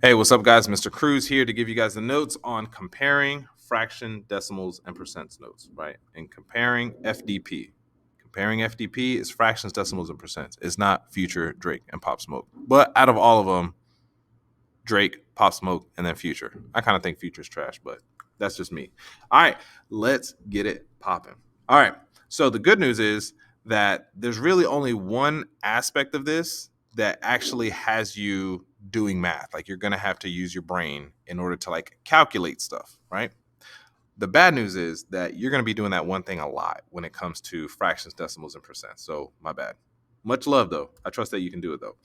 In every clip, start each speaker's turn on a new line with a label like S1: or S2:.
S1: Hey, what's up, guys? Mr. Cruz here to give you guys the notes on comparing fraction, decimals, and percents notes, right? And comparing FDP. Comparing FDP is fractions, decimals, and percents. It's not Future, Drake, and Pop Smoke. But out of all of them, Drake, Pop Smoke, and then Future. I kind of think Future's trash, but that's just me. All right, let's get it popping. All right, so the good news is that there's really only one aspect of this that actually has you doing math. Like you're going to have to use your brain in order to like calculate stuff, right? The bad news is that you're going to be doing that one thing a lot when it comes to fractions, decimals, and percents. So, my bad. Much love, though. I trust that you can do it, though.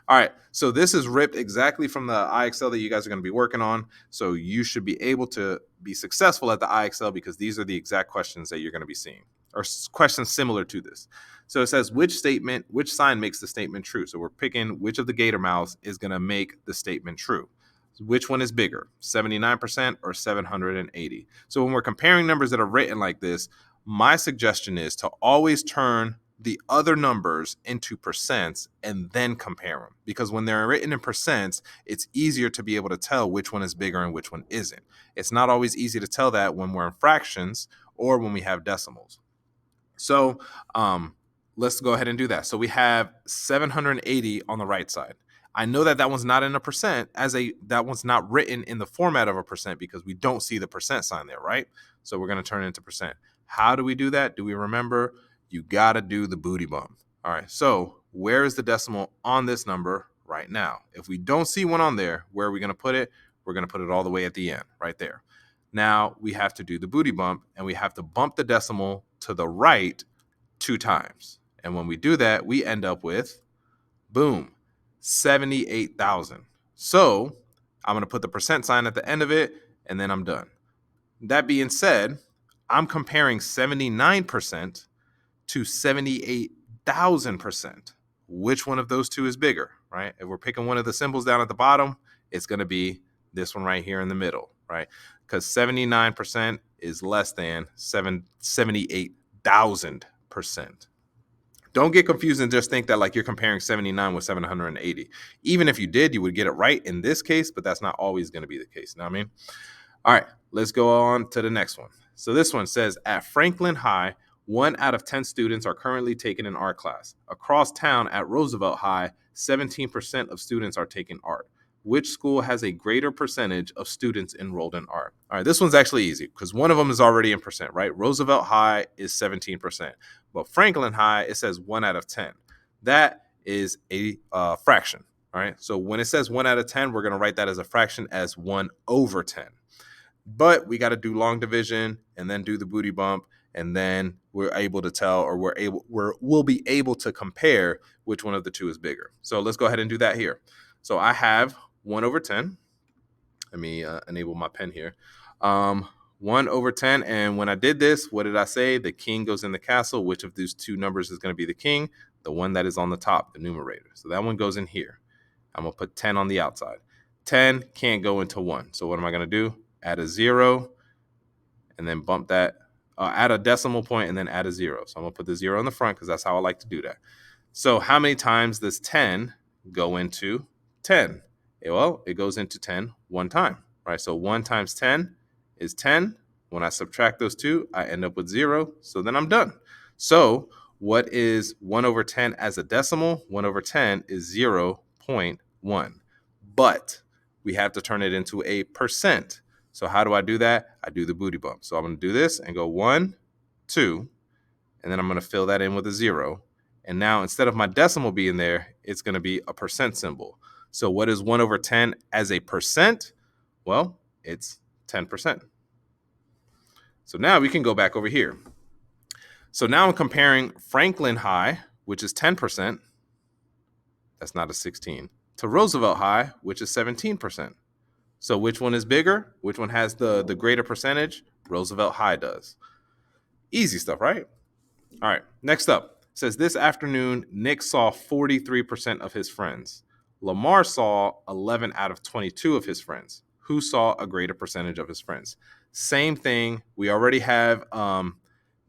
S1: All right. So, this is ripped exactly from the IXL that you guys are going to be working on. So, you should be able to be successful at the IXL because these are the exact questions that you're going to be seeing, or questions similar to this. So, it says which sign makes the statement true. So, we're picking which of the gator mouths is going to make the statement true. Which one is bigger, 79% or 780? So when we're comparing numbers that are written like this, my suggestion is to always turn the other numbers into percents and then compare them. Because when they're written in percents, it's easier to be able to tell which one is bigger and which one isn't. It's not always easy to tell that when we're in fractions or when we have decimals. So let's go ahead and do that. So we have 780 on the right side. I know that one's not in a percent that one's not written in the format of a percent because we don't see the percent sign there, right? So we're going to turn it into percent. How do we do that? Do we remember? You got to do the booty bump. All right. So where is the decimal on this number right now? If we don't see one on there, where are we going to put it? We're going to put it all the way at the end, right there. Now we have to do the booty bump and we have to bump the decimal to the right 2 times. And when we do that, we end up with, boom, 78,000. So I'm going to put the percent sign at the end of it, and then I'm done. That being said, I'm comparing 79% to 78,000%. Which one of those two is bigger, right? If we're picking one of the symbols down at the bottom, it's going to be this one right here in the middle, right? Because 79% is less than 78,000%. Don't get confused and just think that like you're comparing 79 with 780. Even if you did, you would get it right in this case, but that's not always going to be the case. You know what I mean? All right, let's go on to the next one. So this one says at Franklin High, 1 out of 10 students are currently taking an art class. Across town at Roosevelt High, 17% of students are taking art. Which school has a greater percentage of students enrolled in art? All right, this one's actually easy because one of them is already in percent, right? Roosevelt High is 17%, but Franklin High, it says 1 out of 10. That is a fraction, all right? So when it says 1 out of 10, we're going to write that as a fraction as 1 over 10. But we got to do long division and then do the booty bump, and then we're able to tell, or we'll be able to compare which one of the two is bigger. So let's go ahead and do that here. So I have 1 over 10. Let me enable my pen here. 1 over 10, and when I did this, what did I say? The king goes in the castle. Which of these two numbers is going to be the king? The one that is on the top, the numerator. So that one goes in here. I'm going to put 10 on the outside. 10 can't go into 1. So what am I going to do? Add a 0, and then bump that, add a decimal point, and then add a 0. So I'm going to put the 0 in the front because that's how I like to do that. So how many times does 10 go into 10? Well, it goes into 10 one time, right? So 1 times 10 is 10. When I subtract those two, I end up with 0. So then I'm done. So what is 1 over 10 as a decimal? 1 over 10 is 0.1. But we have to turn it into a percent. So how do I do that? I do the booty bump. So I'm going to do this and go 1, 2, and then I'm going to fill that in with a 0. And now instead of my decimal being there, it's going to be a percent symbol. So what is 1 over 10 as a percent? Well, it's 10%. So now we can go back over here. So now I'm comparing Franklin High, which is 10%. That's not a 16. To Roosevelt High, which is 17%. So which one is bigger? Which one has the greater percentage? Roosevelt High does. Easy stuff, right? All right, next up. It says this afternoon, Nick saw 43% of his friends. Lamar saw 11 out of 22 of his friends. Who saw a greater percentage of his friends? Same thing. We already have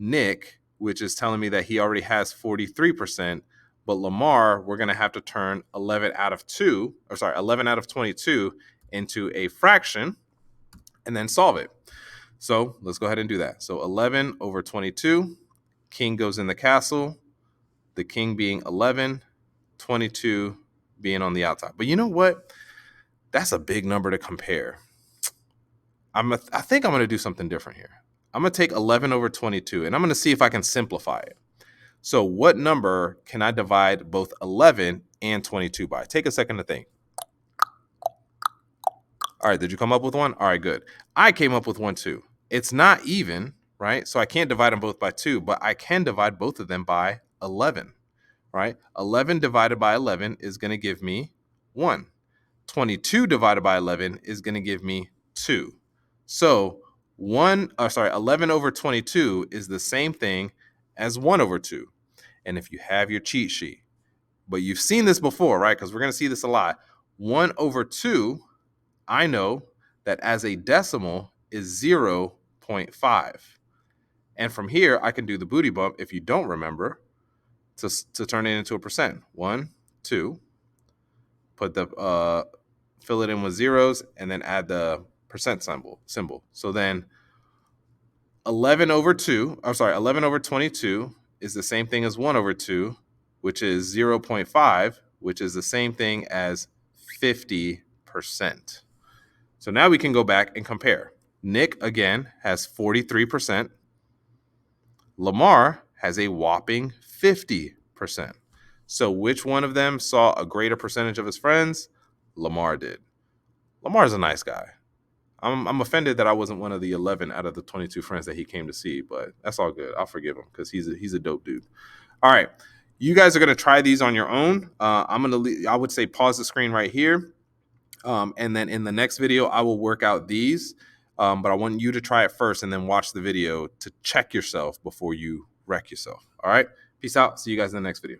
S1: Nick, which is telling me that he already has 43%. But Lamar, we're going to have to turn 11 out of 22 into a fraction and then solve it. So let's go ahead and do that. So 11 over 22, king goes in the castle, the king being 11, 22 being on the outside. But you know what? That's a big number to compare. I think I'm going to do something different here. I'm going to take 11 over 22, and I'm going to see if I can simplify it. So what number can I divide both 11 and 22 by? Take a second to think. All right, did you come up with one? All right, good. I came up with one too. It's not even, right? So I can't divide them both by 2, but I can divide both of them by 11, right? 11 divided by 11 is going to give me 1. 22 divided by 11 is going to give me 2. So 11 over 22 is the same thing as 1 over 2. And if you have your cheat sheet, but you've seen this before, right? Because we're going to see this a lot. 1 over 2, I know that as a decimal is 0.5. And from here, I can do the booty bump, if you don't remember, to turn it into a percent. 1, 2, put the fill it in with zeros, and then add the percent symbol. So then 11 over 22 is the same thing as 1 over 2, which is 0.5, which is the same thing as 50%. So now we can go back and compare. Nick, again, has 43%. Lamar has a whopping 50%. So which one of them saw a greater percentage of his friends? Lamar did. Lamar's a nice guy. I'm offended that I wasn't one of the 11 out of the 22 friends that he came to see, but that's all good. I'll forgive him because he's a dope dude. All right, you guys are gonna try these on your own. I would say pause the screen right here, and then in the next video I will work out these. But I want you to try it first and then watch the video to check yourself before you wreck yourself. All right, peace out. See you guys in the next video.